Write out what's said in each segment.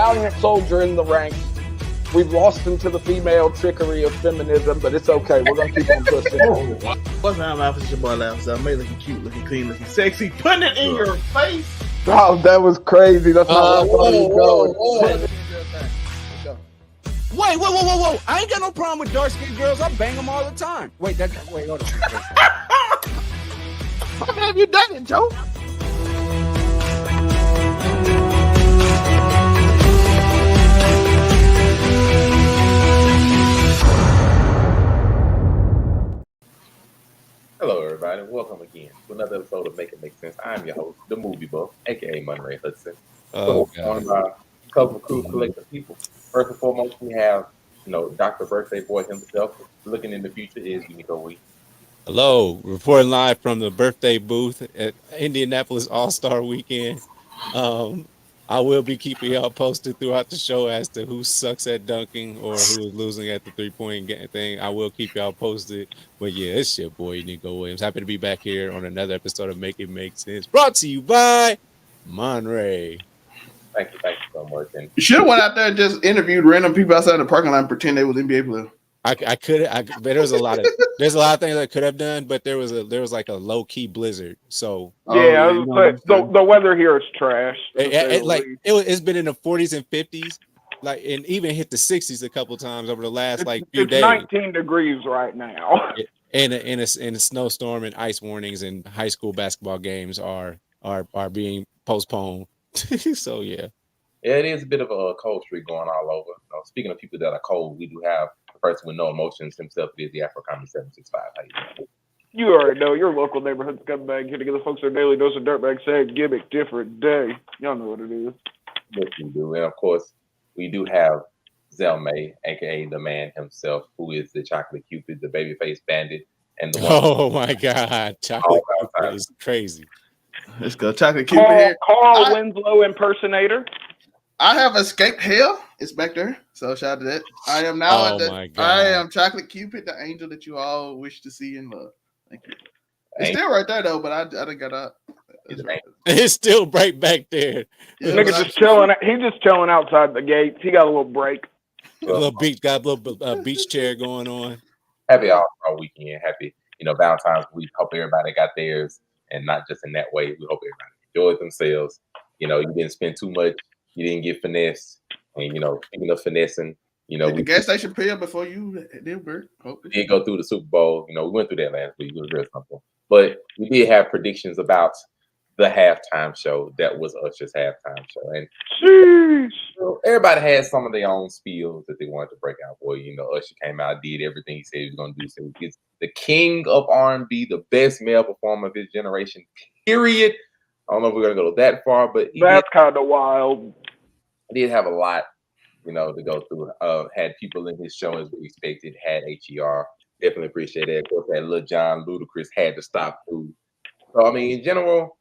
valiant soldier in the ranks. We've lost him to the female trickery of feminism, but it's okay. We're going to keep on pushing. What's up, Alpha? It's your boy, Alpha. Made looking cute, looking clean, looking sexy. Putting it in your face. Oh, that was crazy. That's not where I thought he was going. Whoa. I ain't got no problem with dark-skinned girls. I bang them all the time. Wait, hold on. How have you done it, Joe? Hello, everybody. Welcome again to another episode of Make It Make Sense. I'm your host, the Movie Buff, aka Monterey Hudson. One of my couple of crew collective people. First and foremost, we have, Dr. Birthday Boy himself. Looking in the future is Unico Week. Hello, reporting live from the birthday booth at Indianapolis All-Star Weekend. I will be keeping y'all posted throughout the show as to who sucks at dunking or who is losing at the three-point thing. I will keep y'all posted. But yeah, it's your boy, Nico Williams. Happy to be back here on another episode of Make It Make Sense. Brought to you by Monterey. Thank you so much. And you should have went out there and just interviewed random people outside the parking lot and pretend they was NBA players. I could, but there's a lot of things I could have done, but there was like a low key blizzard. So the weather here is trash. It's been in the 40s and 50s, and even hit the 60s a couple times over the last few days. 19 degrees right now. And a snowstorm and ice warnings and high school basketball games are being postponed. So yeah, it is a bit of a cold streak going all over. Speaking of people that are cold, we do have the person with no emotions himself. Is the Afro Comedy 765. How you doing? You already know your local neighborhood scumbag here to give the folks their daily dose of dirtbag sad gimmick different day. Y'all know what it is. Yes, we do. And of course, we do have Zelmay, aka the man himself, who is the Chocolate Cupid, the babyface bandit, and the one. Oh my God, Chocolate Cupid is crazy. Let's go, Chocolate Cupid here. Carl Winslow impersonator. I have escaped hell. It's back there. So shout out to that. I am now I am Chocolate Cupid, the angel that you all wish to see and love. Thank you. It's still right there though, but I done got up. It's still right back there. Yeah, nigga just chilling. He's just chilling outside the gates. He got a little break. A little beach chair going on. Happy All-Star Weekend. Happy, Valentine's week. Hope everybody got theirs, and not just in that way. We hope everybody enjoyed themselves. You didn't spend too much. You didn't get finessed. And, speaking of finessing, the gas station pay up before you did work. We did go through the Super Bowl. We went through that last week. It was real simple. But we did have predictions about the halftime show. That was Usher's halftime show. And everybody had some of their own spiels that they wanted to break out for. Usher came out, did everything he said he was going to do. So he's the king of R&B, the best male performer of his generation, period. I don't know if we're going to go that far, but that's kind of wild. He did have a lot, to go through. Had people in his show as we expected. Had HER. Definitely appreciate that. Of course, had Lil Jon Ludacris had to stop through. So, in general,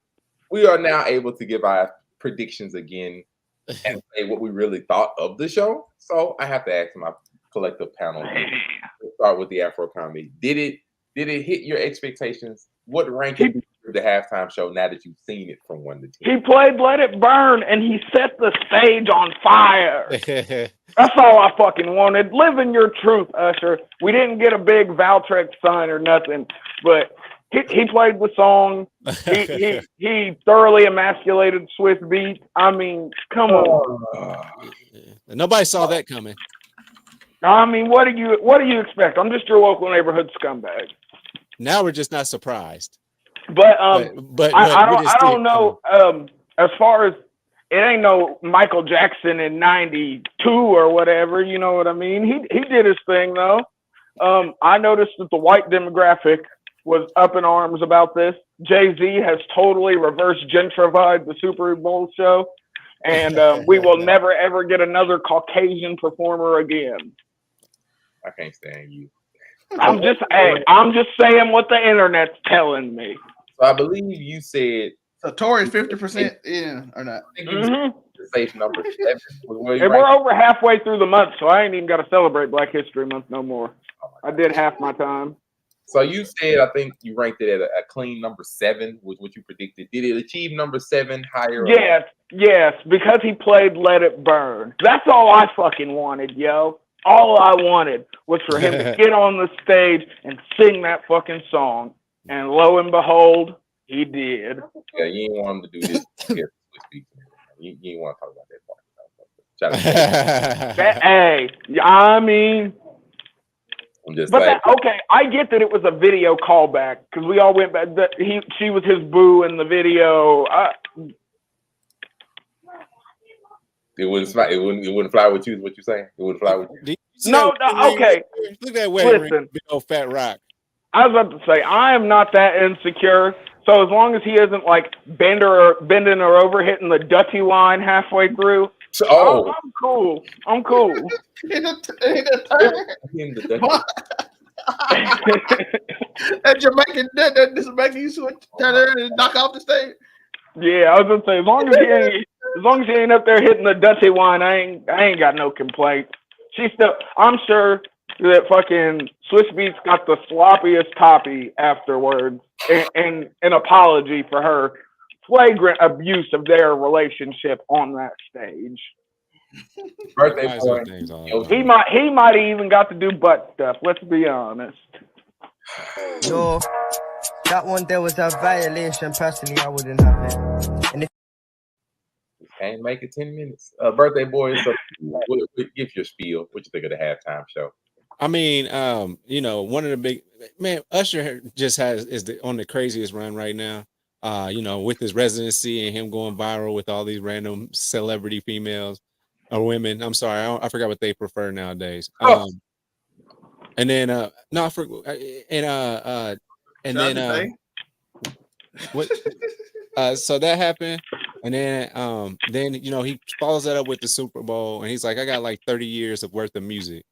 we are now able to give our predictions again and say what we really thought of the show. So, I have to ask my collective panel. Let's start with the Afro Comedy. Did it hit your expectations? What ranking did you give the halftime show now that you've seen it from 1 to 10? He played Let It Burn, and he set the stage on fire. That's all I fucking wanted. Live in your truth, Usher. We didn't get a big Valtrex sign or nothing, but he played the song. He thoroughly emasculated Swiss Beats. Come on. Nobody saw that coming. What do you expect? I'm just your local neighborhood scumbag. Now we're just not surprised. But I don't know. As far as it ain't no Michael Jackson in '92 or whatever. You know what I mean? He did his thing though. I noticed that the white demographic was up in arms about this. Jay-Z has totally reverse gentrified the Super Bowl show, and we will never ever get another Caucasian performer again. I can't stand you. I'm just saying what the internet's telling me. So I believe you said so. Tory's 50% in or not? I think the safe number 7. We're over halfway through the month, so I ain't even got to celebrate Black History Month no more. I did half my time. So you said, I think you ranked it at a clean number 7, was what you predicted. Did it achieve number 7 higher? Yes, because he played Let It Burn. That's all I fucking wanted, yo. All I wanted was for him to get on the stage and sing that fucking song. And lo and behold, he did. Yeah, you didn't want him to do this. You didn't want to talk about that part. Hey, I mean... I'm just okay, I get that it was a video callback because we all went back. She was his boo in the video. It wouldn't fly. It wouldn't fly with you. Is what you're saying? It wouldn't fly with you. No. Okay. Look at that wedding ring, big old fat rock. I was about to say I am not that insecure. So as long as he isn't like bending her over, hitting the Dutty line halfway through. I'm cool. I'm cool. That Jamaican, this Jamaican you switch and knock off the stage. Yeah, I was gonna say as long as he ain't up there hitting the Dutty wine, I ain't got no complaint. I'm sure that fucking Swiss Beats got the sloppiest toppy afterwards, and an apology for her flagrant abuse of their relationship on that stage. Birthday boy. He might have even got to do butt stuff. Let's be honest. No, that one there was a violation. Personally, I wouldn't have it. And can't make it 10 minutes. Birthday boy, so give your spiel. What you think of the halftime show? I mean, one of the big Usher just is on the craziest run right now. With his residency and him going viral with all these random celebrity females or women. I'm sorry, I forgot what they prefer nowadays. And then so that happened, and then he follows that up with the Super Bowl, and he's like, I got like 30 years of worth of music,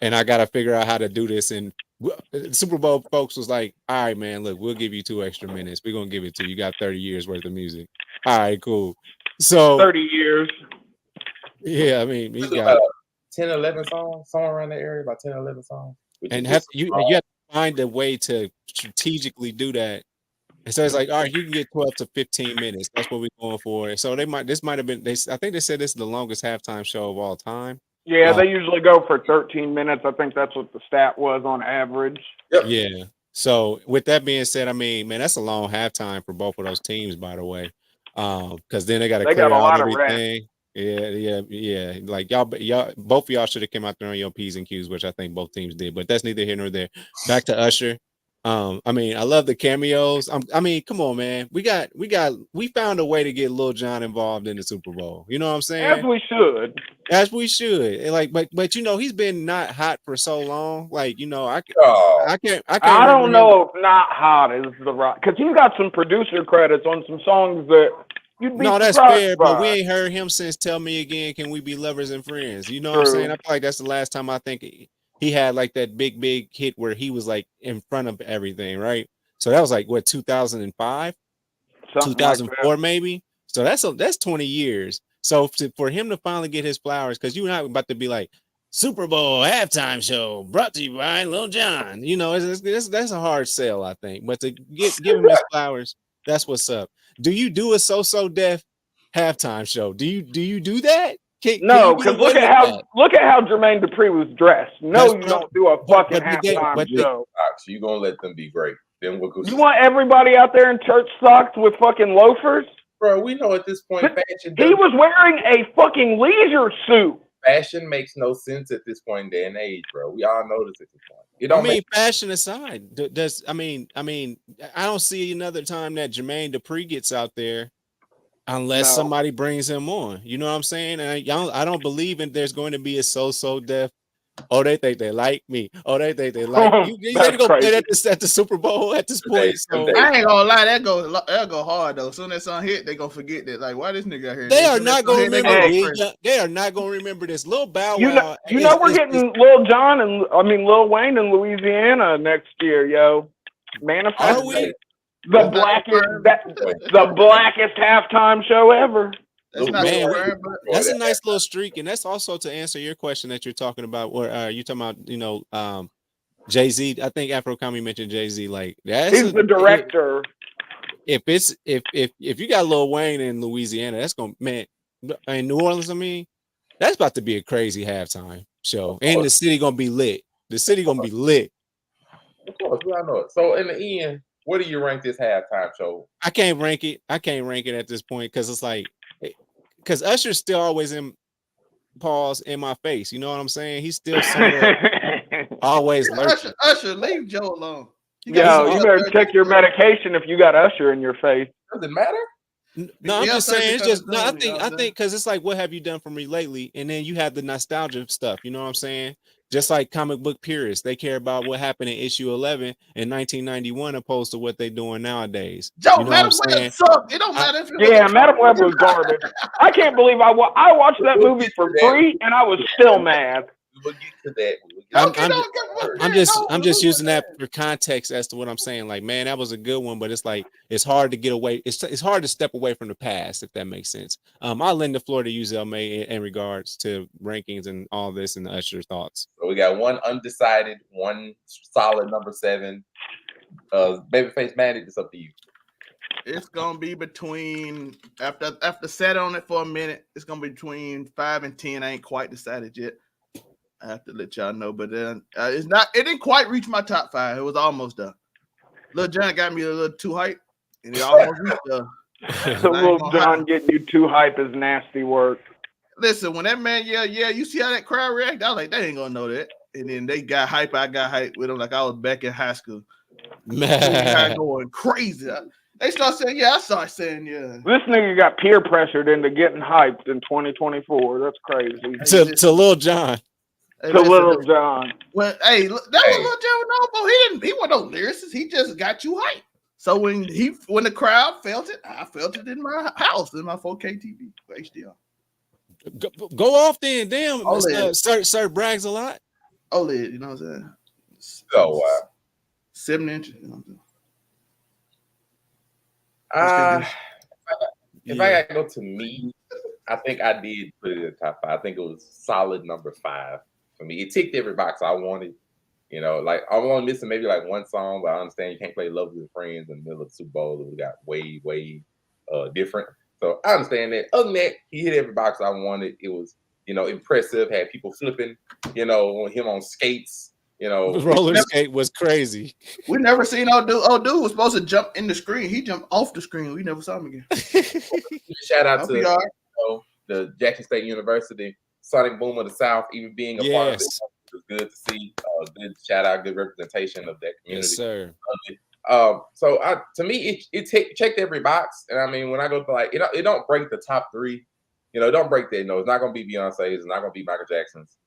and I got to figure out how to do this. And Super Bowl folks was like, all right, man, look, we'll give you 2 extra minutes. We're gonna give it to you. You got 30 years worth of music. All right, cool. So 30 years. Yeah, I mean, he got 10, 11 songs, somewhere around the area, about 10, 11 songs. And you have to find a way to strategically do that. And so it's like, all right, you can get 12 to 15 minutes. That's what we're going for. So this might have been, I think they said this is the longest halftime show of all time. Yeah, they usually go for 13 minutes. I think that's what the stat was on average. Yep. Yeah. So with that being said, I mean, man, that's a long halftime for both of those teams, by the way. Because then they got to clear out everything. Yeah. Like y'all, both of y'all should have come out there on your P's and Q's, which I think both teams did. But that's neither here nor there. Back to Usher. I mean, I love the cameos. I mean, come on, man. We found a way to get Lil Jon involved in the Super Bowl. You know what I'm saying? As we should. And like, but he's been not hot for so long. Like, I can't. I don't know if not hot is the right, because he's got some producer credits on some songs that. No, that's fair, but we ain't heard him since Tell Me Again, Can We Be Lovers and Friends? You know what I'm saying? I feel like that's the last time I think he had like that big hit where he was like in front of everything, right? So that was like what, 2005, 2004 like maybe. So that's 20 years. So for him to finally get his flowers, because you're not about to be like Super Bowl halftime show brought to you by Lil Jon. That's a hard sell, I think. But to give him his flowers, that's what's up. Do you do a So Def halftime show? Do you do that? No, because look at how Jermaine Dupri was dressed. No, you don't do a fucking halftime show. So you gonna let them be great? Then we'll go. You want everybody out there in church socks with fucking loafers? Bro, we know at this point fashion. He was wearing a fucking leisure suit. Fashion makes no sense at this point in day and age, bro. We all know this at this point. Fashion aside, I don't see another time that Jermaine Dupri gets out there unless somebody brings him on. You know what I'm saying? And I don't believe there's going to be a So Def. Oh, they think they like me. Oh, they think they like you. You got to go play at the Super Bowl at this point. So I ain't gonna lie, that go hard though. Soon as that song hit, they gonna forget that. Like, why this nigga out here? They are not gonna remember. They are not gonna remember this. Lil Bow Wow. We're getting Lil Wayne in Louisiana next year, yo. Manifest. Are we? The blackest halftime show ever. That's a nice little streak, and that's also to answer your question that you're talking about. Where you talking about, Jay-Z, I think Afro Comedy mentioned Jay-Z. Like he's the director. If you got Lil Wayne in Louisiana, that's gonna in New Orleans. I mean, that's about to be a crazy halftime show, and the city gonna be lit. The city gonna be lit. Of course, I know it. So in the end, what do you rank this halftime show? I can't rank it at this point because it's like, because Usher's still always in my face. You know what I'm saying? He's still somewhat always lurking. Usher, leave Joe alone. You better check your medication if you got Usher in your face. Does it matter? No, I'm just saying. It's just I think because it's like, what have you done for me lately? And then you have the nostalgia stuff. You know what I'm saying? Just like comic book purists, they care about what happened in issue 11 in 1991 opposed to what they're doing nowadays. Joe, you know Madam Web sucked. It don't matter if Madam Web was garbage. I can't believe I watched that movie for free and I was still mad. We'll get to that. I'm just using that for context as to what I'm saying. Like, man, that was a good one, but it's like it's hard to get away. It's hard to step away from the past, if that makes sense. I'll lend the floor to you, Zelmay, in regards to rankings and all this and the Usher's thoughts. So we got one undecided, one solid number 7. Babyface Manny, it's up to you. It's gonna be between after sat on it for a minute. It's gonna be between 5 and 10. I ain't quite decided yet. I have to let y'all know, but then it's not. It didn't quite reach my top 5. It was almost done. Lil Jon got me a little too hype, and it almost reached. So Lil Jon getting you too hype is nasty work. Listen, when that man, yeah, you see how that crowd react? I was like, they ain't gonna know that. And then they got hype. I got hype with them like I was back in high school. Man, going crazy. They start saying, yeah. I start saying, yeah. This nigga got peer pressured into getting hyped in 2024. That's crazy. To Lil Jon. To Lil Jon. Well, that was Lil Jon. No, he wasn't no lyricist. He just got you hyped. So when the crowd felt it, I felt it in my house, in my 4K TV, HDR. Go off then, damn. Sir brags a lot. OLED, you know what I'm saying? Oh wow. 7 inches. You know what I'm saying? If I gotta go to me, I think I did put it in the top 5. I think it was solid number 5 for me. It ticked every box I wanted. You know, like I'm only missing maybe like one song, but I understand you can't play "Love with Your Friends" in the middle of the Super Bowl. We got way different. So I understand that. Other than that, he hit every box I wanted. It was, impressive. Had people flipping, him on skates. Roller skate was crazy. We never seen old dude was supposed to jump in the screen. He jumped off the screen. We never saw him again. Shout out to the Jackson State University Sonic Boom of the South, even being a part of it. It was good to see. Good shout out, good representation of that community. Yes, sir. So to me, it checked every box, and I mean, when I go to like, it don't break the top 3. It don't break that. No, it's not gonna be Beyonce's. It's not gonna be Michael Jackson's.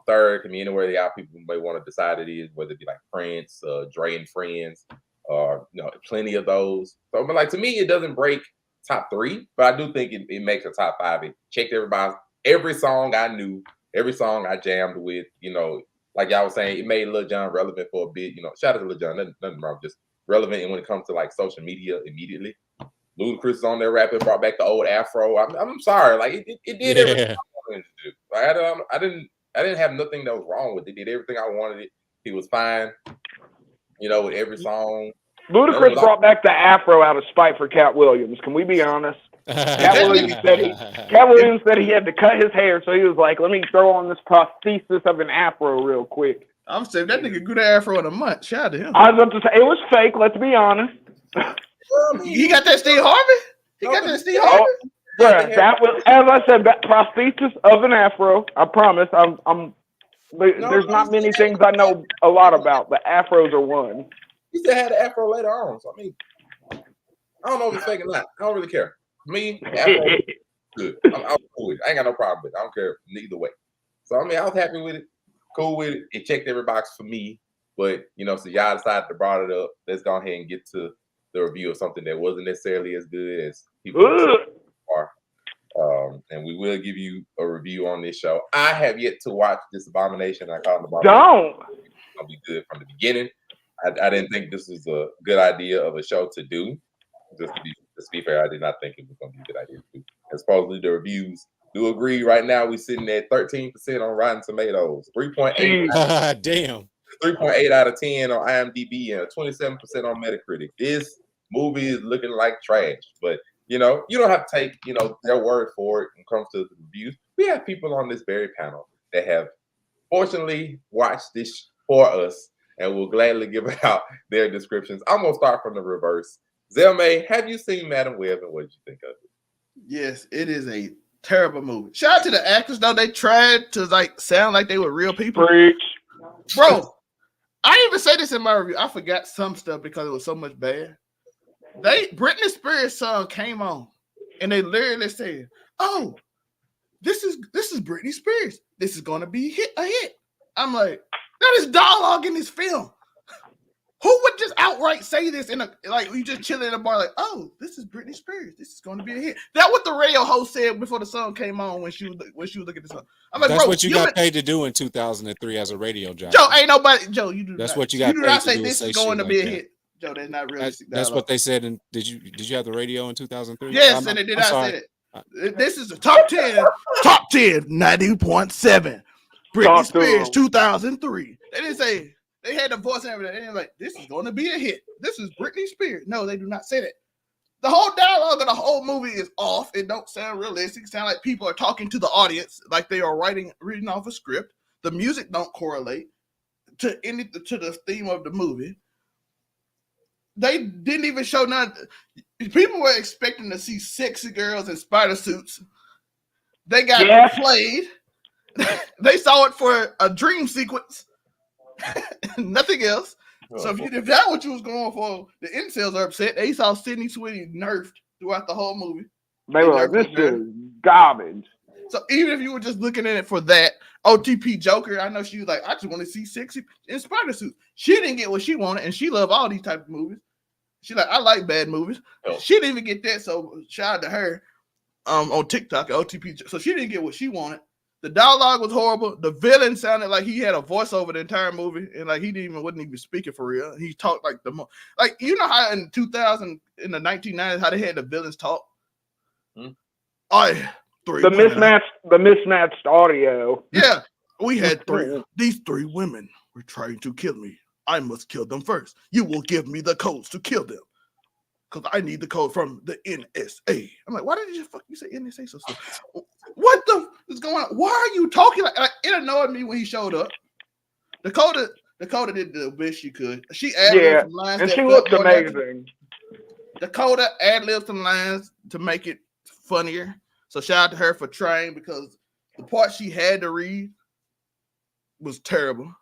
Third can be anywhere the out people may want to decide it is, whether it be like Prince, Dre and Friends, or plenty of those. So, but like to me, it doesn't break top 3, but I do think it makes a top 5. It checked everybody, every song I knew, every song I jammed with. Like y'all was saying, it made Lil Jon relevant for a bit. Shout out to Lil Jon, nothing wrong, just relevant. And when it comes to like social media, immediately, Ludacris is on there rapping, brought back the old Afro. I'm sorry, like it did everything I wanted to do. Like I didn't have nothing that was wrong with it. It did everything I wanted it. He was fine, with every song. Ludacris brought back the Afro out of spite for Cat Williams. Can we be honest? Cat Williams said he had to cut his hair, so he was like, let me throw on this prosthesis of an Afro real quick. I'm saying that nigga grew the Afro in a month. Shout out to him. I was about to say, it was fake, let's be honest. He got that Steve Harvey? He got that Steve Harvey? Yeah, that was, as I said, that prosthesis of an Afro. I promise. There's not many things I know a lot about. The Afros are one. He still had the Afro later on. So I mean, I don't know if it's fake or not. I don't really care. Me, Afro, good. I'm cool with it. I ain't got no problem with it. I don't care neither way. So I mean, I was happy with it, cool with it. It checked every box for me. But so y'all decided to brought it up. Let's go ahead and get to the review of something that wasn't necessarily as good as people are. And we will give you a review on this show. I have yet to watch this abomination. I call it abomination. Don't. It's gonna be good from the beginning. I didn't think this was a good idea of a show to do. Just to be fair, I did not think it was gonna be a good idea to do. And supposedly the reviews do agree. Right now, we're sitting at 13% on Rotten Tomatoes, 3.8. Damn. 3.8 out of 10 on IMDb and 27% on Metacritic. This movie is looking like trash, but you don't have to take their word for it when it comes to the reviews. We have people on this very panel that have fortunately watched this for us and will gladly give out their descriptions. I'm gonna start from the reverse. Zelmay, have you seen Madam Web and what did you think of it? Yes, it is a terrible movie. Shout out to the actors though; they tried to sound like they were real people. Preach. Bro, I didn't even say this in my review. I forgot some stuff because it was so much bad. Britney Spears' song came on, and they literally said, "Oh, this is Britney Spears. This is going to be a hit." I'm like, that is dialogue in this film. Who would just outright say this you just chilling in a bar like, "Oh, this is Britney Spears. This is going to be a hit." That's what the radio host said before the song came on when she was looking at the song. I'm like, that's bro, what you got paid to do in 2003 as a radio jockey. Joe, ain't nobody. Joe, you do. That's not, what you got. You do not say this is going to be a hit. Joe, that's not realistic. That's what they said. And did you have the radio in 2003? Yes, and it did. I said it. This is a top 10, 90.7. Britney Spears, 2003. They didn't say. They had the voice and everything. They're like, this is going to be a hit. This is Britney Spears. No, they do not say that. The whole dialogue of the whole movie is off. It don't sound realistic. It sounds like people are talking to the audience like they are reading off a script. The music don't correlate to the theme of the movie. They didn't even show none. People were expecting to see sexy girls in spider suits. They got played. They saw it for a dream sequence. Nothing else. So if that's what you was going for, the incels are upset. They saw Sydney Sweeney nerfed throughout the whole movie. They were like, this is garbage. So even if you were just looking at it for that, OTP Joker, I know she was like, I just want to see sexy in spider suit. She didn't get what she wanted, and she loved all these type of movies. She like, I like bad movies. She didn't even get that, so shout out to her on TikTok, OTP. So she didn't get what she wanted. The dialogue was horrible. The villain sounded like he had a voiceover the entire movie, and like he wasn't even speaking for real. He talked like you know how in 2000 in the 1990s how they had the villains talk. The mismatched audio. Yeah, we had three. These three women were trying to kill me. I must kill them first. You will give me the codes to kill them. Because I need the code from the NSA. I'm like, why did you say NSA so slow? What the is going on? Why are you talking like it annoyed me when he showed up. Dakota did the best she could. She ad-libbed some lines. And she looked amazing. Dakota ad-libbed some lines to make it funnier. So shout out to her for trying because the part she had to read was terrible.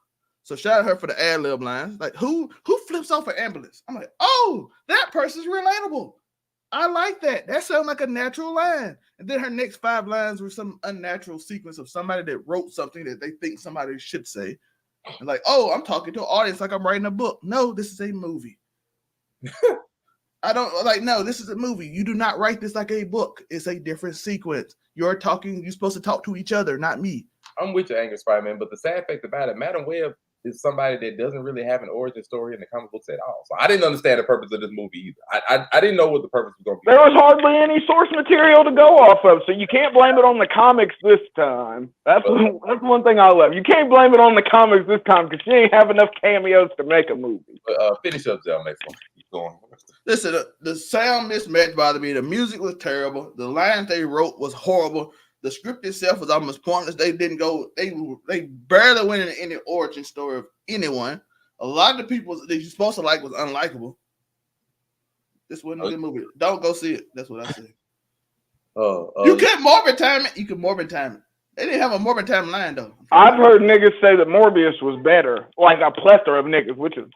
So shout out to her for the ad-lib lines. Like, who flips off an ambulance? I'm like, oh, that person's relatable. I like that. That sounds like a natural line. And then her next 5 lines were some unnatural sequence of somebody that wrote something that they think somebody should say. And like, oh, I'm talking to an audience like I'm writing a book. No, this is a movie. No, this is a movie. You do not write this like a book. It's a different sequence. You're supposed to talk to each other, not me. I'm with you, Angry Spider-Man, but the sad fact about it, Madam Web is somebody that doesn't really have an origin story in the comic books at all. So I didn't understand the purpose of this movie either. I didn't know what the purpose was going to be. There was hardly any source material to go off of, so you can't blame it on the comics this time. That's one thing I love. You can't blame it on the comics this time because she ain't have enough cameos to make a movie. Finish up, Zell. Keep going. Listen, the sound mismatch bothered me. The music was terrible. The lines they wrote was horrible. The script itself was almost pointless. They didn't go. They barely went into any origin story of anyone. A lot of the people that you're supposed to like was unlikable. This wasn't a good movie. Don't go see it. That's what I say. You could Morbid time it. You could Morbid time it. They didn't have a Morbid time line though. I've heard niggas say that Morbius was better, like a plethora of niggas, which is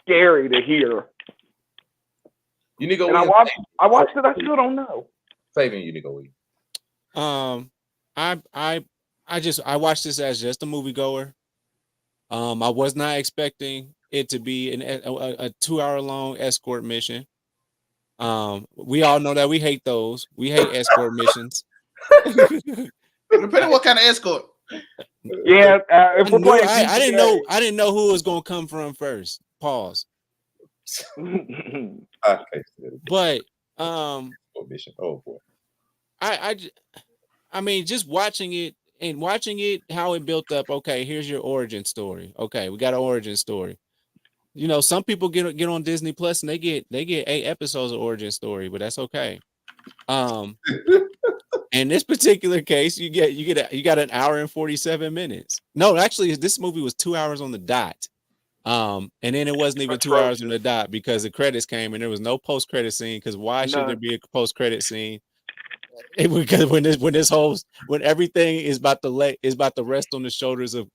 scary to hear. Unigo, and I watched it. I still don't know. Saving Unigo. I watched this as just a moviegoer. I was not expecting it to be a 2-hour long escort mission. We all know that we hate those. We hate escort missions. Depending on what kind of escort. Yeah, if we're playing, I didn't know who was gonna come from first. Pause. But mission. Oh boy. I mean, just watching it, and watching it, how it built up. Okay, here's your origin story. Okay, we got an origin story. You know, some people get on Disney Plus and they get 8 episodes of origin story, but that's okay. In this particular case, you got an hour and 47 minutes. No, actually, this movie was 2 hours on the dot. And then it wasn't even 2 hours on the dot because the credits came and there was no post credit scene. Because why should there be a post credit scene? Because when everything is about to rest on the shoulders of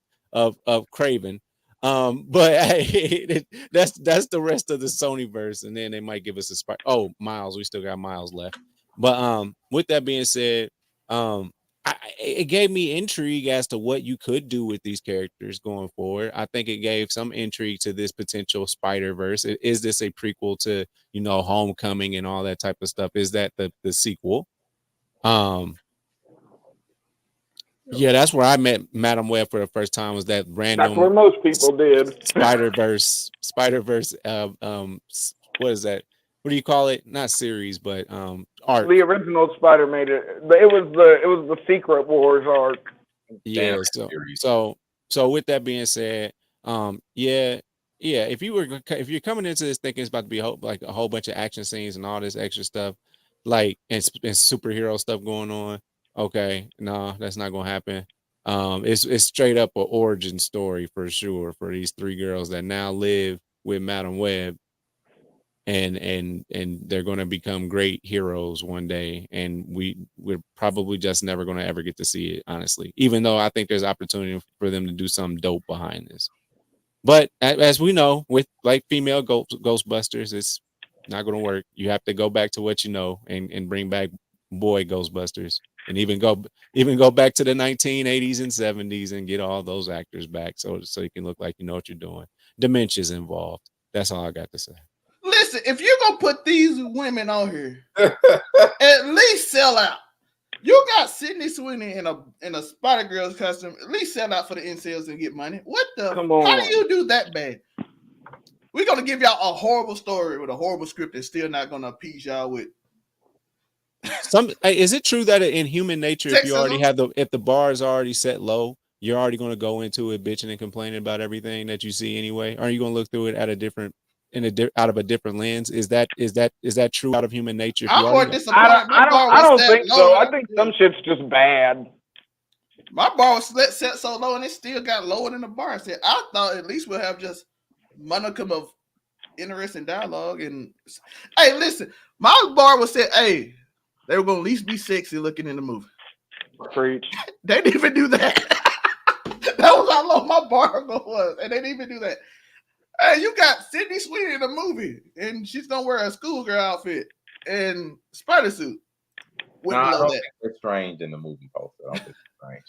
Craven. But hey, that's the rest of the Sony verse, and then they might give us a spark. Oh, Miles, we still got Miles left. But with that being said, it gave me intrigue as to what you could do with these characters going forward. I think it gave some intrigue to this potential Spider-Verse. Is this a prequel to, Homecoming and all that type of stuff? Is that the sequel? Yeah, that's where I met Madam Web for the first time. Was that random? That's where most people did. Spider-Verse. What is that? What do you call it? Not series, but arc. The original Spider made it. It was the Secret Wars arc. Yeah. So with that being said, yeah. If you're coming into this thinking it's about to be like a whole bunch of action scenes and all this extra stuff, like and superhero stuff going on. Okay, no, that's not gonna happen. It's straight up an origin story for sure for these 3 girls that now live with Madam Web, and they're gonna become great heroes one day, and we're probably just never gonna ever get to see it, honestly. Even though I think there's opportunity for them to do something dope behind this, but as we know, with like female Ghostbusters, it's not gonna work. You have to go back to what you know and bring back boy Ghostbusters. And even go back to the 1980s and 70s and get all those actors back so you can look like you know what you're doing. Dementia's involved. That's all I got to say. Listen, if you're gonna put these women on here, at least sell out. You got Sydney Sweeney in a Spider-Girl's costume. At least sell out for the incels and get money. What the? Come on. How do you do that bad? We're gonna give y'all a horrible story with a horrible script that's still not gonna appease y'all with. Is it true that in human nature, Sexism? if you already if the bar is already set low, you're already going to go into it bitching and complaining about everything that you see anyway? Or are you going to look through it at out of a different lens? Is that true out of human nature? I'm more disappointed. I don't think so. I think some shit's just bad. My bar was set so low and it still got lower than the bar. I thought at least we'll have just modicum of interesting dialogue. And hey, listen, my bar was set. Hey, they were going to at least be sexy looking in the movie. Preach. They didn't even do that. That was how low my bar was. And they didn't even do that. Hey, you got Sydney Sweeney in the movie. And she's going to wear a schoolgirl outfit and spider suit. I don't think it's strange in the movie poster. I don't think it's strange.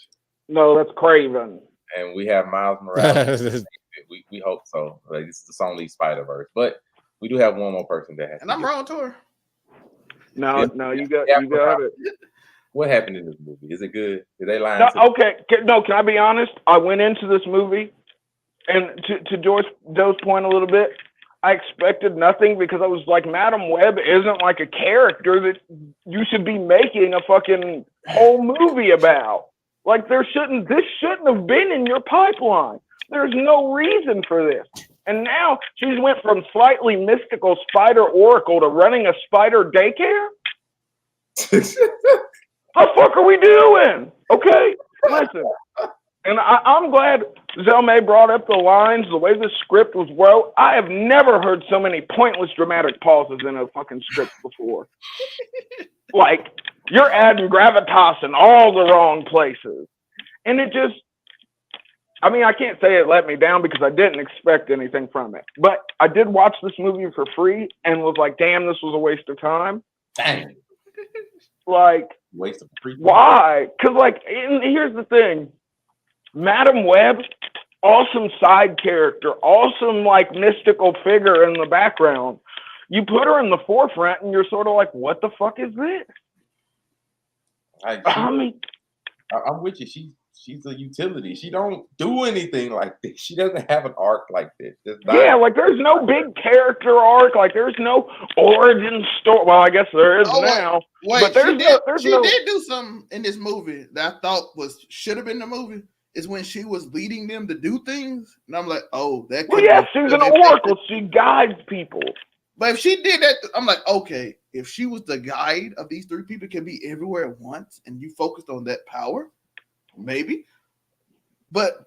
No, that's Craven. And we have Miles Morales. we hope so. Like, this is only Spider-Verse. But we do have one more person that has. And I'm wrong to her. No, you got it. What happened in this movie? Is it good? Did they lie? Okay. Can I be honest? I went into this movie, and to Joe's point a little bit, I expected nothing because I was like, Madam Web isn't like a character that you should be making a fucking whole movie about. Like, this shouldn't have been in your pipeline. There's no reason for this. And now she's went from slightly mystical spider oracle to running a spider daycare? How the fuck are we doing? Okay, listen. And I'm glad Zelmay brought up the lines, the way the script was wrote. I have never heard so many pointless dramatic pauses in a fucking script before. Like, you're adding gravitas in all the wrong places. And it just, I mean, I can't say it let me down because I didn't expect anything from it. But I did watch this movie for free and was like, damn, this was a waste of time. Dang. Like, waste of free time. Why? Because, like, here's the thing. Madam Web, awesome side character, awesome, like, mystical figure in the background. You put her in the forefront and you're sort of like, what the fuck is this? I'm with you. she's a utility. She don't do anything like this. She doesn't have an arc like this. Yeah, like there's no big character arc. Like there's no origin story. Well, I guess there is now. Wait, but she did do something in this movie that I thought should have been the movie. Is when she was leading them to do things, and I'm like, oh, that. Well, yeah, she's an oracle. She guides people. But if she did that, I'm like, okay, if she was the guide of these three people, can be everywhere at once, and you focused on that power, maybe. But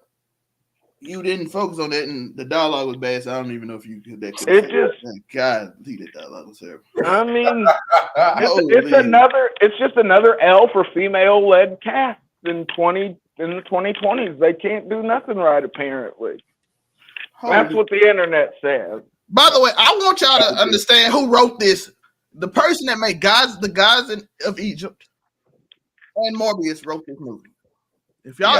you didn't focus on that, and the dialogue was bad. So I don't even know if you could. God, that dialogue was terrible. I mean, it's just another L for female-led cast in the 2020s. They can't do nothing right, apparently. That's what the internet says. By the way, I want y'all to understand who wrote this. The person that made the gods of Egypt and Morbius wrote this movie. If y'all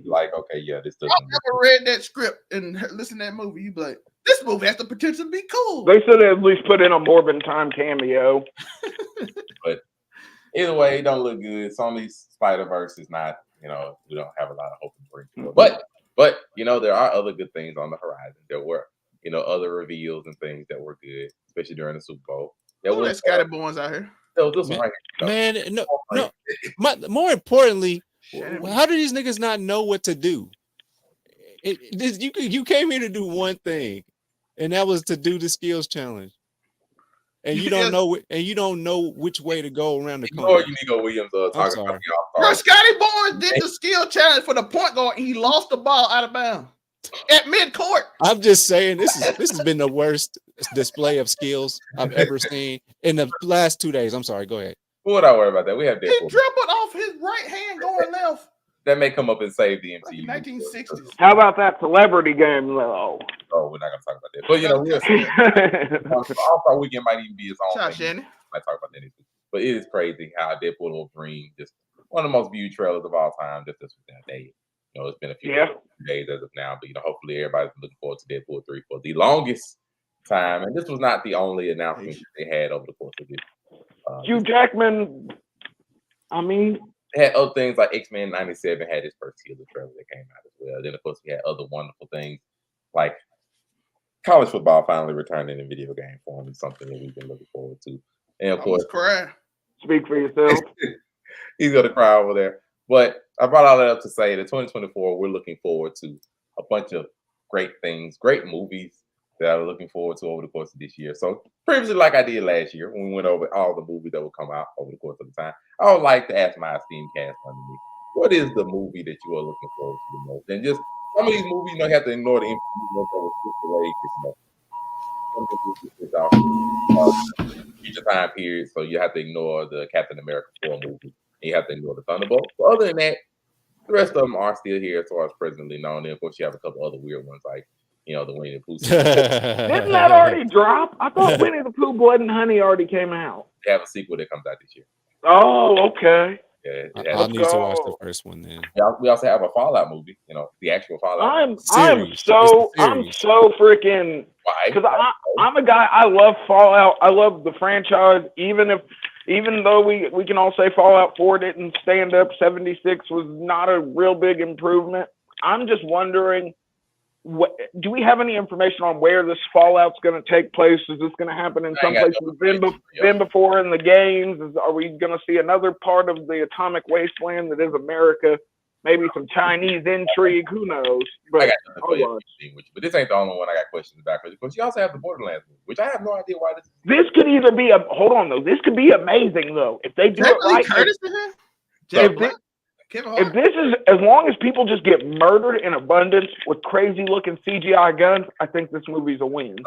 like, okay, yeah, this doesn't. I've never read that script and listened to that movie, you be like, this movie has the potential to be cool. They should have at least put in a Morbin Time cameo. But either way, it don't look good. Sony's Spider-Verse is not, we don't have a lot of hope and dreams for it. But there are other good things on the horizon. There were, other reveals and things that were good, especially during the Super Bowl. There's scatty boys out here. More importantly, how do these niggas not know what to do? You came here to do one thing, and that was to do the skills challenge. And you don't know which way to go around the corner. Unigo Williams talking about Scotty Barnes did the skill challenge for the point guard, and he lost the ball out of bounds at midcourt. I'm just saying this has been the worst display of skills I've ever seen in the last 2 days. I'm sorry, go ahead. We're not worried about that. We have Deadpool. He dribbled off his right hand going left. That may come up and save the MCU. Like 1960s. How about that celebrity game, though? Oh, we're not going to talk about that. But, we'll see. All-Star Weekend might even be its own thing. Might talk about that next week. But it is crazy how Deadpool will bring just one of the most viewed trailers of all time just this day. It's been a few days as of now, but hopefully everybody's looking forward to Deadpool 3 for the longest time. And this was not the only announcement they had over the course of this. Hugh Jackman, they had other things like X-Men 97 had his first teaser trailer that came out as well. Then of course we had other wonderful things like college football finally returning in video game form is something that we've been looking forward to. And of course, speak for yourself. He's gonna cry over there. But I brought all that up to say that 2024, we're looking forward to a bunch of great things, great movies that I'm looking forward to over the course of this year. So previously, like I did last year, when we went over all the movies that will come out over the course of the time, I would like to ask my esteemed cast under me, what is the movie that you are looking forward to the most? And just some of these movies, you have to ignore the future time period, so you have to ignore the Captain America 4 movie. You have to ignore the Thunderbolt. But other than that, the rest of them are still here as far as presently known. And of course, you have a couple other weird ones like, the Winnie the Pooh. Didn't that already drop? I thought Winnie the Pooh Blood and Honey already came out. They have a sequel that comes out this year. Oh, okay. Yeah, I'll need to watch the first one then. Yeah, we also have a Fallout movie. The actual Fallout. I'm so freaking because I'm a guy. I love Fallout. I love the franchise. Even though we can all say Fallout 4 didn't stand up, 76 was not a real big improvement. I'm just wondering, do we have any information on where this Fallout's going to take place? Is this going to happen in some place we've been before in the games? Are we going to see another part of the atomic wasteland that is America? Maybe some Chinese intrigue. Who knows? But, but this ain't the only one I got questions about. Because you also have the Borderlands movie, which I have no idea why this. This could either be hold on though. This could be amazing though if they do it right. If this is as long as people just get murdered in abundance with crazy looking CGI guns, I think this movie's a win.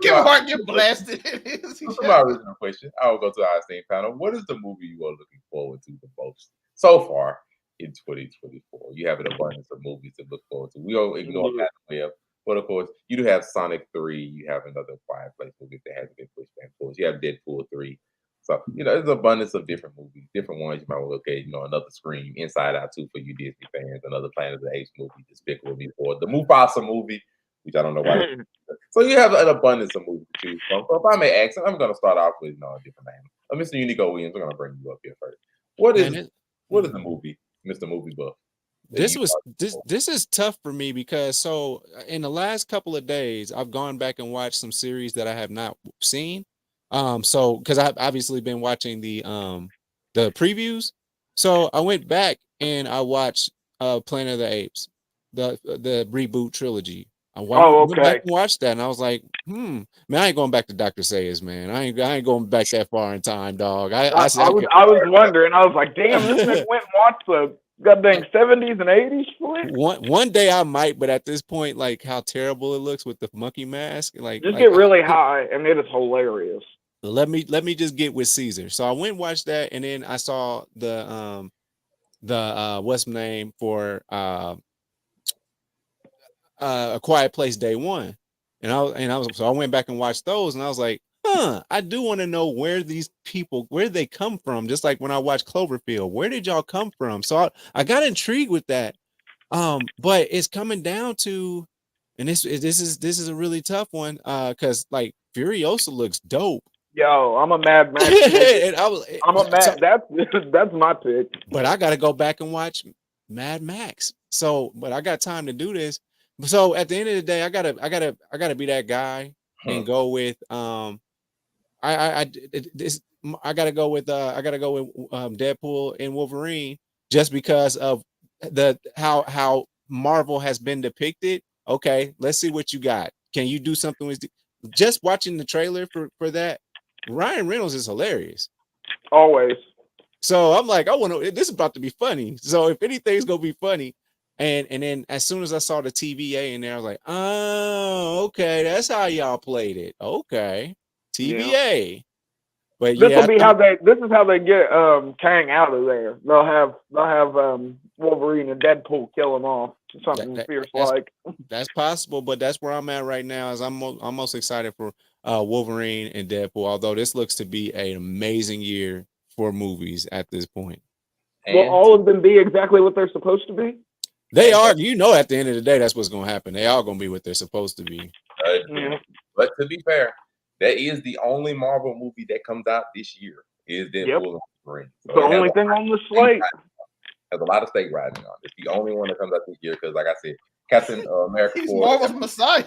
Kevin Hart get blasted. That's my original question. I will go to our esteemed panel. What is the movie you are looking forward to the most so far in 2024? You have an abundance of movies to look forward to. We don't ignore that web. But of course, you do have Sonic 3. You have another Quiet Place movie that hasn't been pushed back. Of course, you have Deadpool 3. So, there's an abundance of different movies, different ones. You might look at, another Scream, Inside Out 2 for you Disney fans, another Planet of the Apes movie, Despicable Me 4, the Mufasa movie, which I don't know why. So you have an abundance of movies to choose from. So if I may ask, I'm going to start off with a different name. Mr. Unico Williams, I'm going to bring you up here first. What is the movie Mr. Movie Buff? This is tough for me because so in the last couple of days I've gone back and watched some series that I have not seen. So because I've obviously been watching the previews, so I went back and I watched Planet of the Apes, the reboot trilogy. I went back and watched that, and I was like, man, I ain't going back to Dr. Sayers, man. I ain't going back that far in time, dog. I was wondering. I was like, damn, this nigga went and watched the goddamn 70s and 80s flick. One day I might, but at this point, like how terrible it looks with the monkey mask, just get really high, and it is hilarious. Let me just get with Caesar. So I went and watched that, and then I saw the what's the name for A Quiet Place Day One, and I went back and watched those, and I was like, I do want to know where these people, where they come from. Just like when I watched Cloverfield, where did y'all come from? So I got intrigued with that. But it's coming down to, and this is a really tough one, because like Furiosa looks dope. Yo, I'm a Mad Max. That's my pick. But I got to go back and watch Mad Max. So, but I got time to do this. So at the end of the day, I gotta be that guy and go with I gotta go with Deadpool and Wolverine, just because of how Marvel has been depicted. Okay, let's see what you got. Can you do something with just watching the trailer for that? Ryan Reynolds is hilarious. Always. So I'm like, this is about to be funny. So if anything's gonna be funny, and then as soon as I saw the TVA in there, I was like, oh, okay, that's how y'all played it. Okay, TVA. Yeah. But this is how they get Kang out of there. They'll have Wolverine and Deadpool kill him off. Something fierce like. That's possible, but that's where I'm at right now. Is I'm most excited for Wolverine and Deadpool. Although this looks to be an amazing year for movies at this point. Will all of them be exactly what they're supposed to be? They are. At the end of the day, that's what's going to happen. They are going to be what they're supposed to be. But to be fair, that is the only Marvel movie that comes out this year. Is Deadpool and Wolverine. So the only thing on the slate. Has a lot of stake riding on. It's the only one that comes out this year because, like I said, Captain America. He's Marvel's Messiah.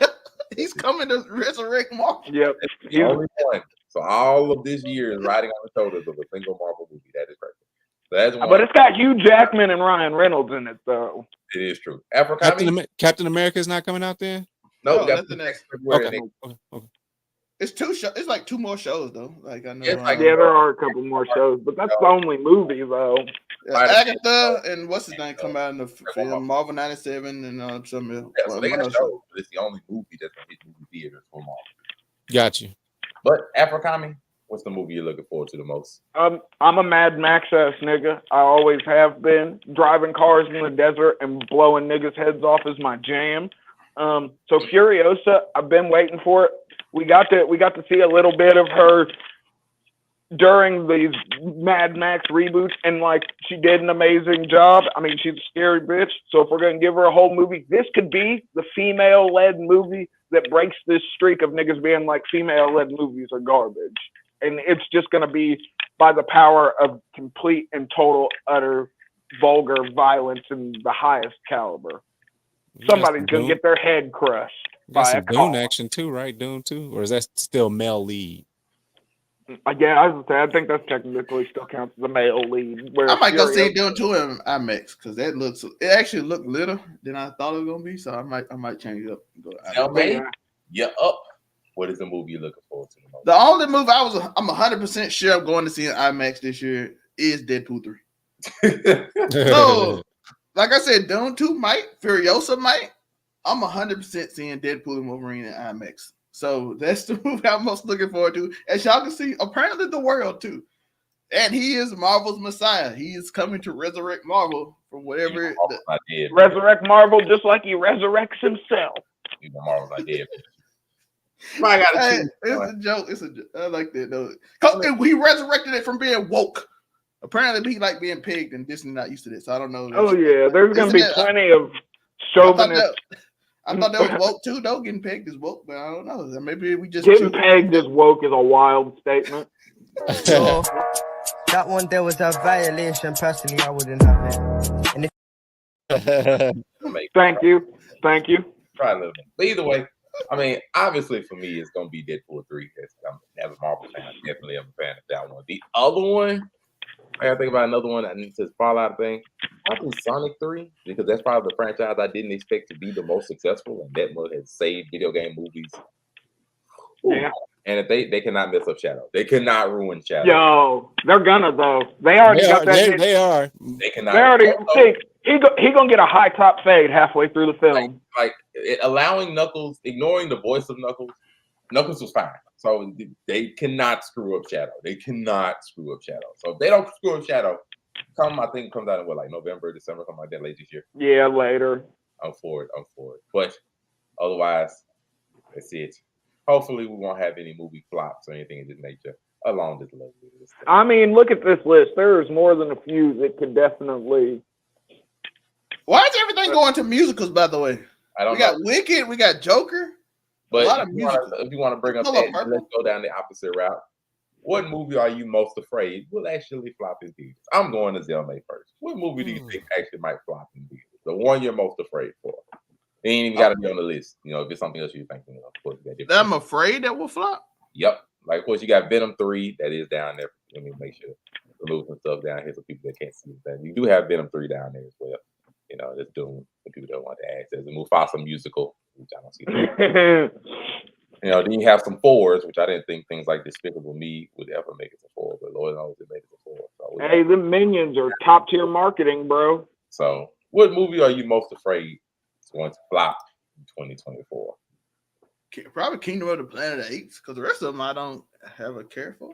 He's coming to resurrect Marvel. Yep, he's the only one. So all of this year is riding on the shoulders of a single Marvel movie. That is perfect. So that's one. But it's got Hugh Jackman and Ryan Reynolds in it, though. It is true. Captain America is not coming out there. No, that's the next February. Okay. It's 2 shows. It's like 2 more shows though. Like I know. There are a couple more shows, but that's the only movie though. Yeah, Agatha and what's his name come out in the film Marvel '97 and something else. Yeah, so they got shows, but it's the only movie that's gonna hit movie theaters for Marvel. Got you. But Afrikami, what's the movie you're looking forward to the most? I'm a Mad Max ass nigga. I always have been. Driving cars in the desert and blowing niggas' heads off is my jam. So Furiosa, I've been waiting for it. We got to see a little bit of her during these Mad Max reboots, and like she did an amazing job. I mean, she's a scary bitch. So if we're gonna give her a whole movie, this could be the female-led movie that breaks this streak of niggas being like female-led movies are garbage. And it's just gonna be by the power of complete and total utter vulgar violence in the highest caliber. Somebody's gonna get their head crushed. That's some Dune action too, right? Dune 2, or is that still male lead? Again, I think that's technically still counts as a male lead. I might go see Dune 2 in IMAX because it actually looked litter than I thought it was gonna be. So I might change it up. And go Tell me, you're up. What is the movie you're looking forward to the most? The only movie I'm 100% sure I'm going to see in IMAX this year is Deadpool 3. So, like I said, Dune 2 might, Furiosa might. I'm 100% seeing Deadpool and Wolverine in IMAX. So that's the movie I'm most looking forward to. As y'all can see, apparently the world too. And he is Marvel's Messiah. He is coming to resurrect Marvel from whatever. Resurrect Marvel just like he resurrects himself. Marvel's not dead. It's a joke. I like that though. He resurrected it from being woke. Apparently he like being pegged, and Disney not used to this. So I don't know. Oh yeah, there's gonna be plenty of chauvinist. I thought that was woke too, though. Getting pegged is woke, but I don't know. Maybe we just getting pegged is woke is a wild statement. Yo, that That one there was a violation. Personally, I wouldn't have it. And Thank you. Probably, but either way, I mean, obviously for me, it's gonna be Deadpool 3. As a Marvel fan, I definitely am a fan of that one. The other one, I gotta think about another one. I need to Fallout thing. Probably Sonic 3, because that's probably the franchise I didn't expect to be the most successful, and that one has saved video game movies. Yeah. And if they cannot mess up Shadow, they cannot ruin Shadow. Yo, they're gonna though. They already got that. They are. They cannot. They already think he gonna get a high top fade halfway through the film. Like allowing Knuckles, ignoring the voice of Knuckles. Knuckles was fine. So they cannot screw up Shadow. They cannot screw up Shadow. So if they don't screw up Shadow, I think it comes out in like November, December, something like that late this year. Yeah, later. I'm for it. But otherwise, that's it. Hopefully we won't have any movie flops or anything of this nature along this level. I mean, look at this list. There's more than a few that could definitely. Why is everything going to musicals, by the way? I don't know. We got Wicked, we got Joker. But a lot of if you want to bring up that, let's go down the opposite route. What movie are you most afraid will actually flop in theaters? I'm going to Zelmay first. What movie do you think actually might flop in theaters? The one you're most afraid for. It ain't even got to be on the list. You know, if it's something else you're thinking of. Of course, I'm afraid that will flop? Yep. Like, of course, you got Venom 3 that is down there. Let me make sure to move some stuff down here so people that can't see that. You do have Venom 3 down there as well. You know, that's doing for people that want to access the Mufasa musical, which I don't see. You know, then you have some 4s, which I didn't think things like Despicable Me would ever make it to 4, but Lord knows it made it to 4. So hey, the Minions are top tier marketing, bro. So, what movie are you most afraid is going to flop in 2024? Probably Kingdom of the Planet of the Apes, because the rest of them I don't have a care for.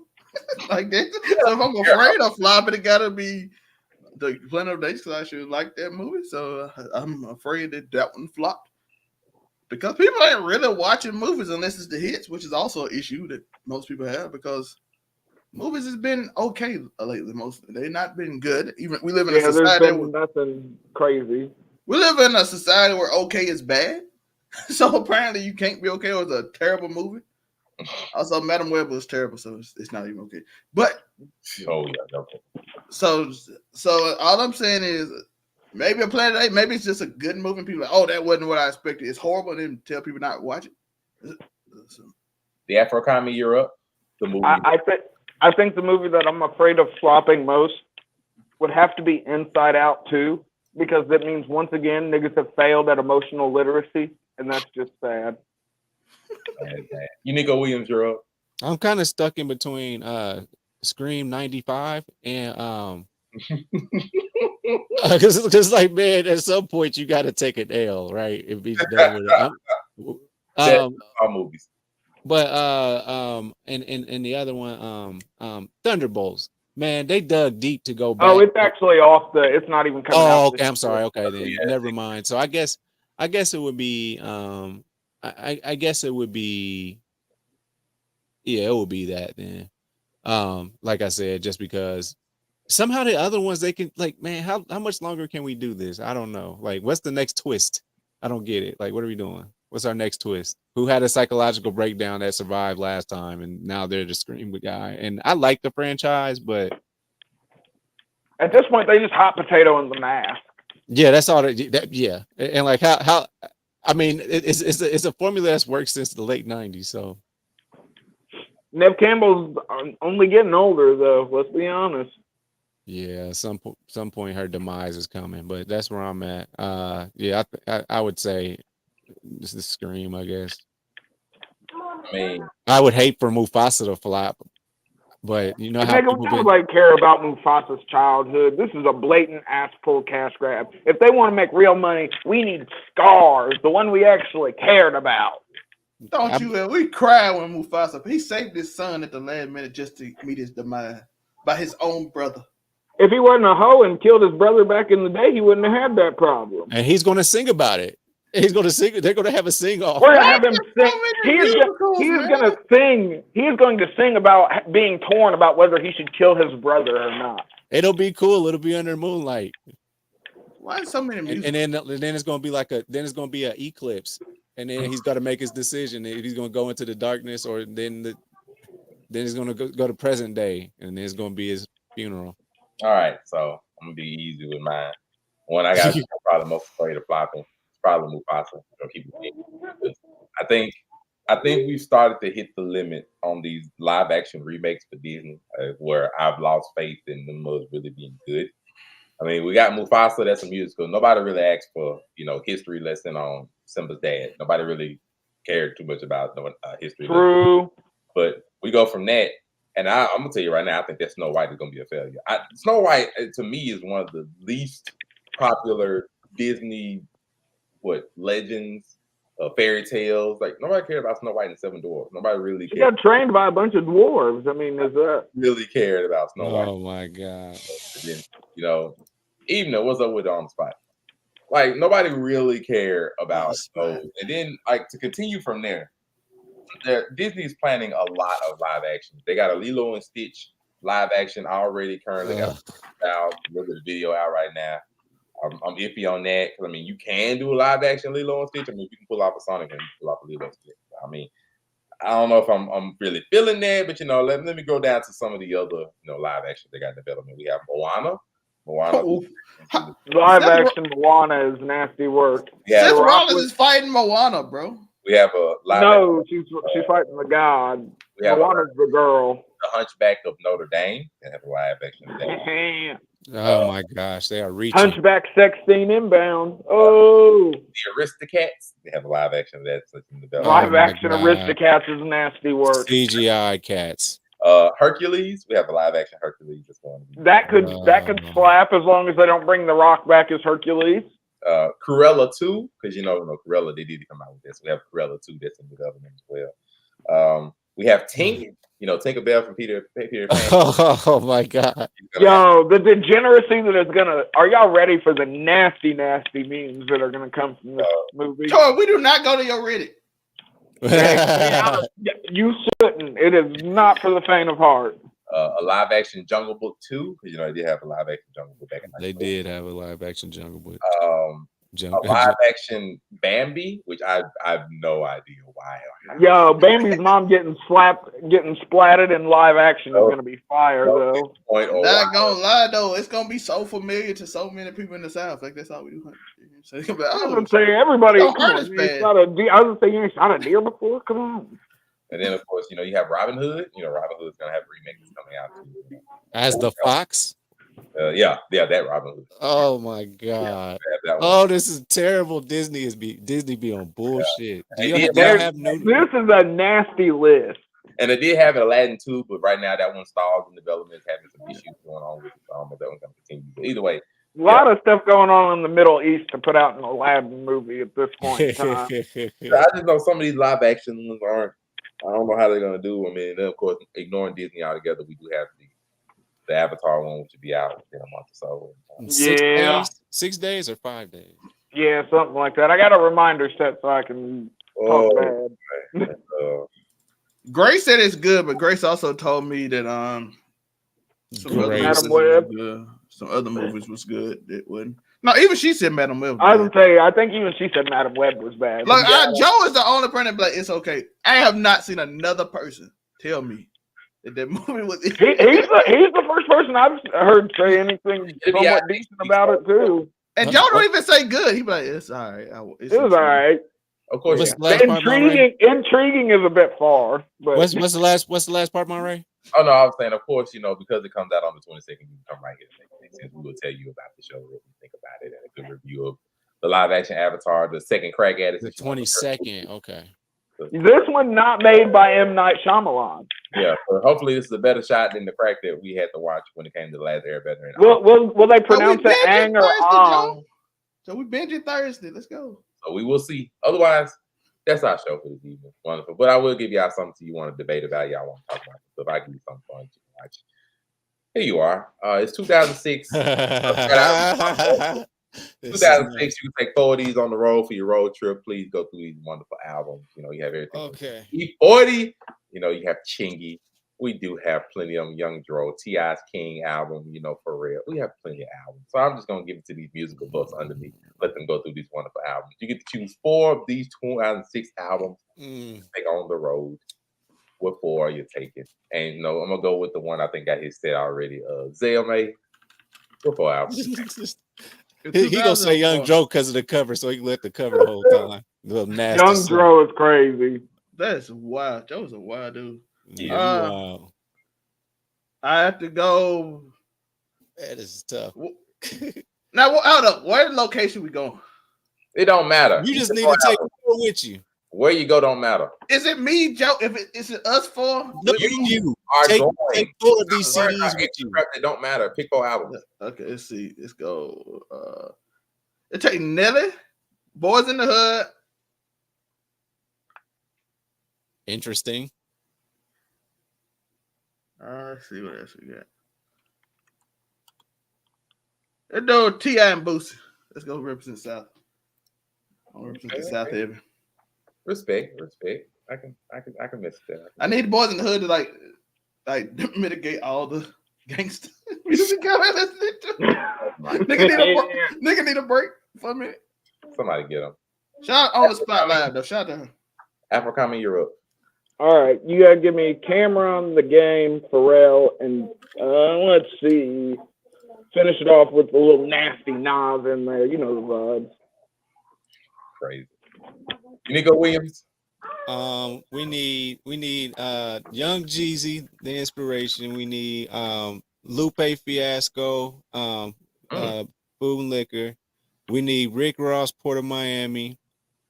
Like that. So if I'm afraid of flopping, it gotta be the Planet of the Apes, because I should like that movie. So I'm afraid that one flopped. Because people ain't really watching movies unless it's the hits, which is also an issue that most people have, because movies has been okay lately. They've not been good. Even we live in a society there's been nothing crazy. We live in a society where okay is bad. So apparently you can't be okay with a terrible movie. Also, Madam Web was terrible, so it's not even okay. But so all I'm saying is maybe a Planet A, maybe it's just a good movie. People are like, oh, that wasn't what I expected. It's horrible, and then tell people not to watch it. The Afro Comedy Europe, the movie. I think the movie that I'm afraid of flopping most would have to be Inside Out 2, because that means once again niggas have failed at emotional literacy, and that's just sad. You Nico Williams, you're up. I'm kind of stuck in between Scream 95 and because like, man, at some point you got to take an L, right? And be done with it. All movies. But and the other one, Thunderbolts. Man, they dug deep to go back. Oh, it's actually off the. It's not even coming out. Oh, okay. I'm sorry. Okay, then never mind. So I guess it would be. I guess it would be. Yeah, it would be that then. Like I said, just because somehow the other ones they can, like, man, how much longer can we do this? I don't know. Like, what's the next twist? I don't get it. Like, what are we doing? What's our next twist? Who had a psychological breakdown that survived last time, and now they're the Scream guy? And I like the franchise, but at this point, they just hot potato in the mask. Yeah, that's all. Yeah, and like how I mean, it's a formula that's worked since the late '90s. So Nev Campbell's only getting older, though. Let's be honest. Yeah, some point her demise is coming, but that's where I'm at. Yeah, I would say this is Scream, I guess. I mean, I would hate for Mufasa to flop, but you know how people care about Mufasa's childhood. This is a blatant ass pull cash grab. If they want to make real money, we need Scars, the one we actually cared about. Don't you? We cried when Mufasa. He saved his son at the last minute just to meet his demise by his own brother. If he wasn't a hoe and killed his brother back in the day, he wouldn't have had that problem. And he's going to sing about it. He's going to sing. They're going to have a sing-off. We're going to have him sing. He's going to sing. He's going to sing about being torn about whether he should kill his brother or not. It'll be cool. It'll be under moonlight. Why so many music? And then it's going to be an eclipse. And then he's got to make his decision if he's going to go into the darkness or then he's going to go to present day. And then it's going to be his funeral. All right, so I'm gonna be easy with mine. One I got probably most afraid of flopping. It's probably Mufasa. Keep it. I think we've started to hit the limit on these live action remakes for Disney, where I've lost faith in them was really being good. I mean, we got Mufasa, that's a musical. Nobody really asked for, history lesson on Simba's dad. Nobody really cared too much about history. True. But we go from that, and I'm gonna tell you right now, I think that Snow White is gonna be a failure. Snow White, to me, is one of the least popular Disney legends, fairy tales. Like nobody cared about Snow White and Seven Dwarfs. Nobody really. She got trained by a bunch of dwarves. I mean, is that really cared about Snow White? Oh my god! And then, even though what's up with On the Spot? Like nobody really cared about those. And then, like to continue from there, Disney's planning a lot of live action. They got a Lilo and Stitch live action already currently out. Look at the video out right now. I'm iffy on that because I mean you can do a live action Lilo and Stitch. I mean you can pull off a Sonic and pull off a Lilo and Stitch. I mean I don't know if I'm really feeling that, but let me go down to some of the other live action they got in development. We have Moana. Live action Moana is nasty work. Seth Rollins is fighting Moana, bro. We have a live. No, she's fighting the god. Moana's the girl. The Hunchback of Notre Dame. They have a live action of that. Oh my gosh, they are reaching. Hunchback sex scene inbound. Oh. The Aristocats. They have a live action of that. Live action Aristocats is nasty work. CGI cats. Hercules. We have a live action Hercules that's going to be. That could slap as long as they don't bring The Rock back as Hercules. Cruella 2, because Cruella, they did come out with this. We have Cruella 2 that's in development as well. We have Tink, Tinkerbell from Peter Pan. Oh my god. Yo, the degeneracy that is are y'all ready for the nasty memes that are gonna come from this movie? Troy, we do not go to your Reddit. You shouldn't. It is not for the faint of heart. A live action Jungle Book 2, because they did have a live action Jungle Book back in They did have a live action Jungle Book. A live action Bambi, which I have no idea why. Yo, Bambi's mom getting splatted in live action is gonna be fire though. Not gonna lie though, it's gonna be so familiar to so many people in the South. Like that's all we do. So like, I was gonna say everybody. I was gonna say you ain't shot a deer before. Come on. And then of course, you have Robin Hood. Robin Hood's gonna have remakes coming out too. As the fox. Yeah, that Robin Hood. Oh my god! This is terrible. Disney be on bullshit. This is a nasty list. And they did have Aladdin too, but right now that one stalls in development, having some issues going on with it. But that one's gonna continue. But either way, a lot of stuff going on in the Middle East to put out an Aladdin movie at this point in time. I just know some of these live action ones aren't. I don't know how they're gonna do. I mean, of course, ignoring Disney altogether, we do have the Avatar one, which will be out in a month or so. 6 days or 5 days. Yeah, something like that. I got a reminder set so I can talk bad. Grace said it's good, but Grace also told me that some other movies was good. It wouldn't. No, even she said Madam Web. I was gonna say, I think even she said Madam Web was bad. Like Joe is the only person that it's okay. I have not seen another person tell me that movie was. He's the first person I've heard say anything somewhat decent about it too. And Joe don't even say good. He be like, it's all right. It was all right. Of course, intriguing is a bit far. But what's the last part, Monterey? Oh no, I was saying, of course, because it comes out on the 22nd, you can come right here and make sense. We will tell you about the show, what we think about it, and a good review of the live action Avatar, the second crack at it. The 22nd, okay. This one not made by M. Night Shyamalan. Yeah, so hopefully this is a better shot than the crack that we had to watch when it came to the last Airbender. Will they pronounce it Ang or Ang? So we binge it Thursday. Let's go. So we will see. Otherwise, that's our show for this evening. Wonderful. But I will give y'all something you want to debate about. Y'all want to talk about. So if I give you something fun to watch. Here you are. It's 2006. 2006, you can take 4 of these on the road for your road trip. Please go through these wonderful albums. You have everything. Okay. E40, you have Chingy. We do have plenty of them. Young Dro, T.I.'s King album, for real. We have plenty of albums. So I'm just going to give it to these musical buffs under me. Let them go through these wonderful albums. You get to choose 4 of these 2006 albums to take on the road. What 4 are you taking? And I'm gonna go with the one I think got his set already. Zale May. What 4 albums? He gonna say Young Joe because of the cover, so he can let the cover the whole time. The nasty Young Joe is crazy. That's wild. Joe's a wild dude. Yeah, wow. I have to go. That is tough. Now, hold up. Where location we going? It don't matter. You just need to take it with you. Where you go don't matter. Is it me, Joe? Is it us 4? No, you are take 4 of these CDs with you. It don't matter. Pick 4 albums. Okay, let's see. Let's go. It take Nelly, Boys in the Hood. Interesting. Let's see what else we got. Let's do T.I. and Boosie. Let's go represent South. I'll represent South heavy. Respect. I can miss that. I need the Boys in the Hood to like mitigate all the gangster music I'm listening to. Nigga need a break for a minute. Somebody get him. Shout out on the spotlight though. Shout out to him. Africom in Europe. All right, you gotta give me Cameron, The Game, Pharrell, and let's see. Finish it off with a little nasty Nas in there. You know the vibes. Crazy. You need to go Williams. We need Young Jeezy, The Inspiration. We need Lupe Fiasco, Food and Liquor. We need Rick Ross, Port of Miami.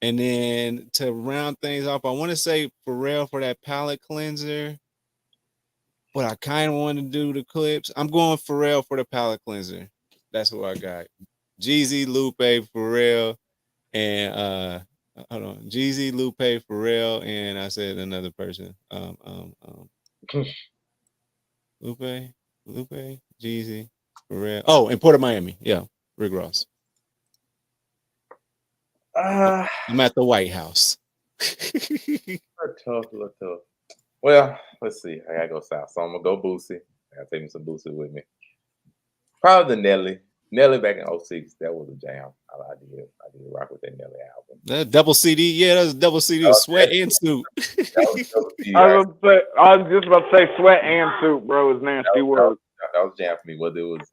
And then to round things off, I want to say Pharrell for that palate cleanser. But I kind of want to do the clips. I'm going Pharrell for the palate cleanser. That's what I got. Jeezy, Lupe, Pharrell, and hold on. Jeezy, Lupe, Pharrell, and I said another person. Lupe, Jeezy, Pharrell. Oh, and Port of Miami. Yeah, Rick Ross. I'm at the White House. Tough. Well, let's see. I gotta go south, so I'm gonna go Boosie. I gotta take me some Boosie with me. Probably the Nelly back in 06. That was a jam. I did rock with that Nelly album. That double CD, yeah, that was a double CD of Sweat and Suit. I was just about to say Sweat and Suit, bro, is nasty work. That was jam for me. Whether it was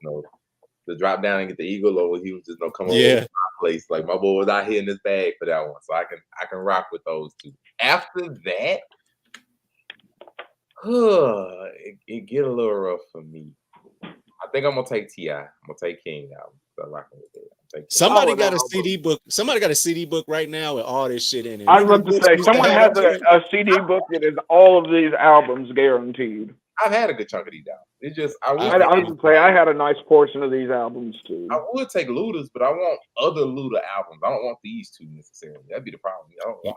the drop down and get the eagle, or he was just come over to my place. Like my boy was out here in this bag for that one, so I can rock with those two. After that, it get a little rough for me. I think I'm gonna take T.I. I'm gonna take King album. So rocking with it. Somebody got a CD book. Somebody got a CD book right now with all this shit in it. I was about to say someone has a CD book that is all of these albums guaranteed. I've had a good chunk of these albums. It's just I was gonna say I had a nice portion of these albums too. I would take Luda's, but I want other Luda albums. I don't want these two necessarily. That'd be the problem.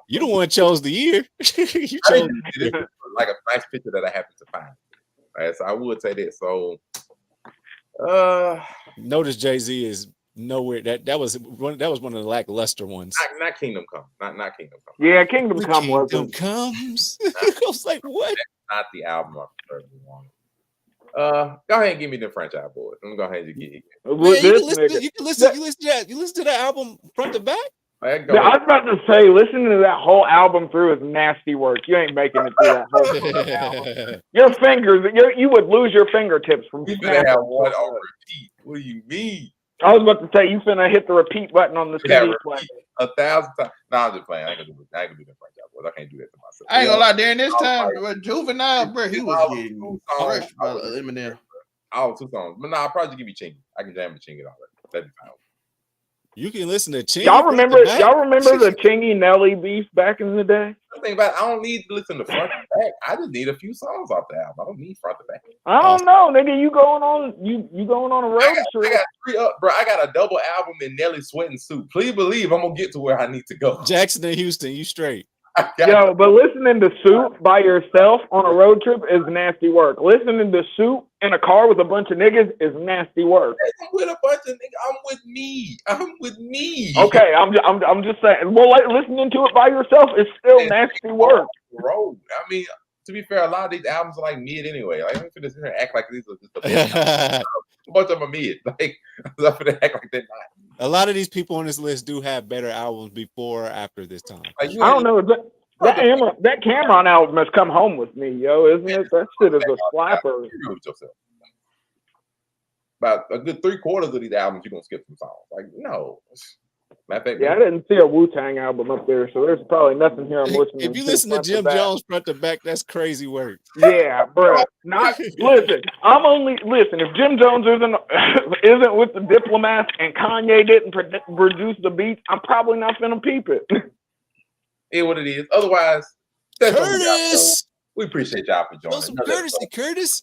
You the one chose the year. You chose like a nice picture that I happened to find. All right, so I would say that. So notice Jay-Z is nowhere. That was one of the lackluster ones. Not Kingdom Come. Not Kingdom Come. Yeah, Kingdom Come was. Kingdom Comes. I was like, what? Not the album I prefer to want. Go ahead and give me the franchise boys. I'm gonna go ahead and get it. You can listen to that album front to back. I was about to say, listening to that whole album through is nasty work. You ain't making it through that whole album. Your fingers, you would lose your fingertips from. You finna have one on repeat. What do you mean? I was about to say you finna hit the repeat button on the CD player 1,000 times. No, I'm just playing. I ain't gonna do that franchise boys. I can't do that to myself. I ain't gonna lie. During this time, with Juvenile, bro, he was getting crushed by Eminem. All 2 songs, but I'll probably give you Chingy. I can jam with Chingy already. That'd be fine. You can listen to Chingy. Y'all remember the Chingy Nelly beef back in the day? The thing about it, I don't need to listen to front to back. I just need a few songs off the album. I don't need front to back. I don't know, nigga. You going on a road trip? I got 3 up, bro. I got a double album in Nelly Sweat and Suit. Please believe I'm gonna get to where I need to go. Jackson and Houston, you straight. Yo, but listening to Suit by yourself on a road trip is nasty work. Listening to Suit in a car with a bunch of niggas is nasty work. I'm with a bunch of niggas. I'm with me. Okay, I'm just saying. Well, listening to it by yourself is still nasty work. Road. I mean, to be fair, a lot of these albums are like mid anyway. Like I'm gonna sit here and act like these are just a bunch of them are mid. Like I'm gonna act like they're not. A lot of these people on this list do have better albums before or after this time. I don't know. That Cameron album has come home with me, yo, isn't it? That shit is a slapper. About a good 3/4 of these albums, you're gonna skip some songs. Like, no. I didn't see a Wu-Tang album up there, so there's probably nothing here I'm listening to. If you listen to Jim Jones front to back, that's crazy work. Yeah, bro. Listen. If Jim Jones isn't with the Diplomats and Kanye didn't produce the beats, I'm probably not finna peep it. It what it is. Otherwise, that's Curtis. We appreciate y'all for joining. Some courtesy, Curtis.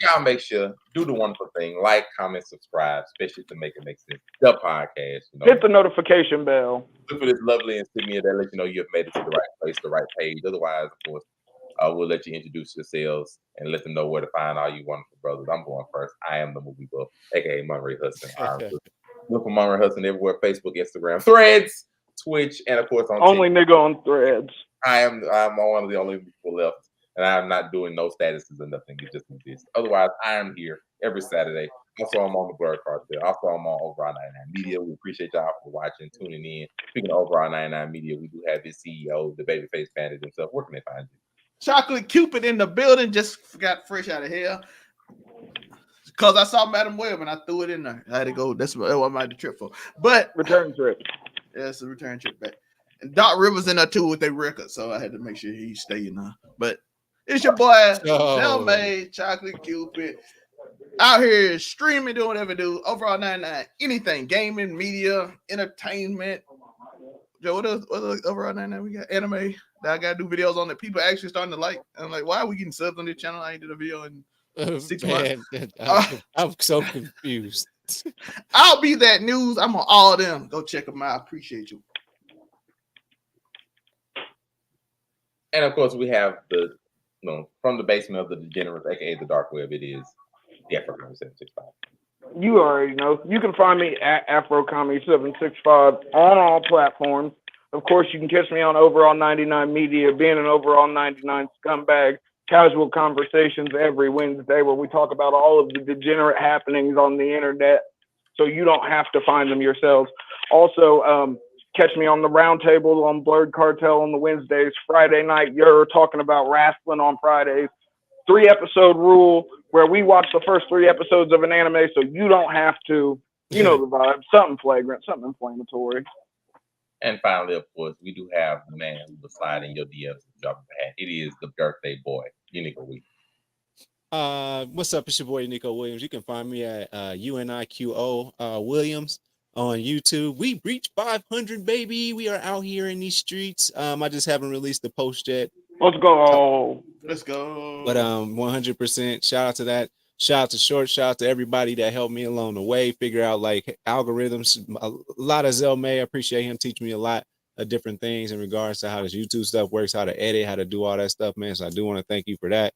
Y'all make sure do the wonderful thing: like, comment, subscribe, especially to make it make sense. The podcast, hit the notification bell. Look for this lovely insignia that lets you know you have made it to the right place, the right page. Otherwise, of course, we'll let you introduce yourselves and let them know where to find all you wonderful brothers. I'm going first. I am the movie buff, aka Monterey Hudson. Look for Monterey Hudson everywhere: Facebook, Instagram, Threads, Twitch, and of course on only TikTok. Nigga on Threads. I'm one of the only people left. And I'm not doing no statuses or nothing. It just exists. Otherwise, I am here every Saturday. Also, I'm on the Blurred Cartel. Also, I'm on Overall 99 Media. We appreciate y'all for watching, tuning in. Speaking of Overall 99 Media, we do have his CEO, the Babyface Bandit himself. Where can they find you? Chocolate Cupid in the building. Just got fresh out of here. Because I saw Madam Web and I threw it in there. I had to go. That's what I made the trip for. But return trip. Yeah, it's a return trip back. And Doc Rivers in there too with their record. So I had to make sure he stay in there. But it's your boy, Self-Made Chocolate Cupid, out here streaming, doing whatever do. Overall 99, anything, gaming, media, entertainment. Joe, what else Overall 99 we got? Anime that I gotta do videos on that people actually starting to like. And I'm like, why are we getting subs on this channel? I ain't did a video in 6 months. I'm so confused. I'll be that news. I'm on all of them. Go check them out. I appreciate you. And of course, we have from the basement of the degenerates, aka the dark web, it is the Afro765. You already know. You can find me at AfroComedy765 on all platforms. Of course, you can catch me on Overall 99 Media, being an Overall 99 scumbag. Casual conversations every Wednesday where we talk about all of the degenerate happenings on the internet, so you don't have to find them yourselves. Also, catch me on the Roundtable on Blurred Cartel on the Wednesdays. Friday night, you're talking about wrestling on Fridays. 3-episode rule where we watch the first 3 episodes of an anime, so you don't have to. You know the vibe. Something flagrant, something inflammatory. And finally, of course, we do have the man who will slide in your DMs and drop a hat. It is the birthday boy, Nico Williams. What's up? It's your boy Nico Williams. You can find me at UNIQO Williams on YouTube. We reached 500, baby. We are out here in these streets. I just haven't released the post yet. Let's go. Let's go. But 100% shout out to that. Shout out to Short. Shout out to everybody that helped me along the way. Figure out like algorithms. A lot of Zelmay. I appreciate him teaching me a lot of different things in regards to how this YouTube stuff works, how to edit, how to do all that stuff, man. So I do want to thank you for that.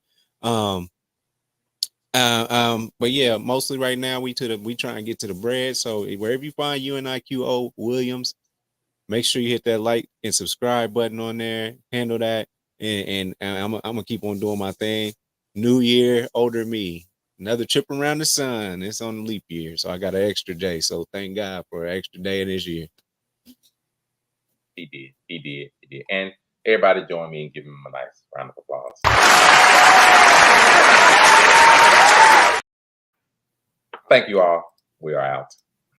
But yeah, mostly right now we trying to get to the bread. So wherever you find UNIQO Williams, make sure you hit that like and subscribe button on there. Handle that, and I'm gonna keep on doing my thing. New year, older me. Another trip around the sun. It's on the leap year, so I got an extra day. So thank God for an extra day this year. He did. And everybody join me and give him a nice round of applause. Thank you all. We are out.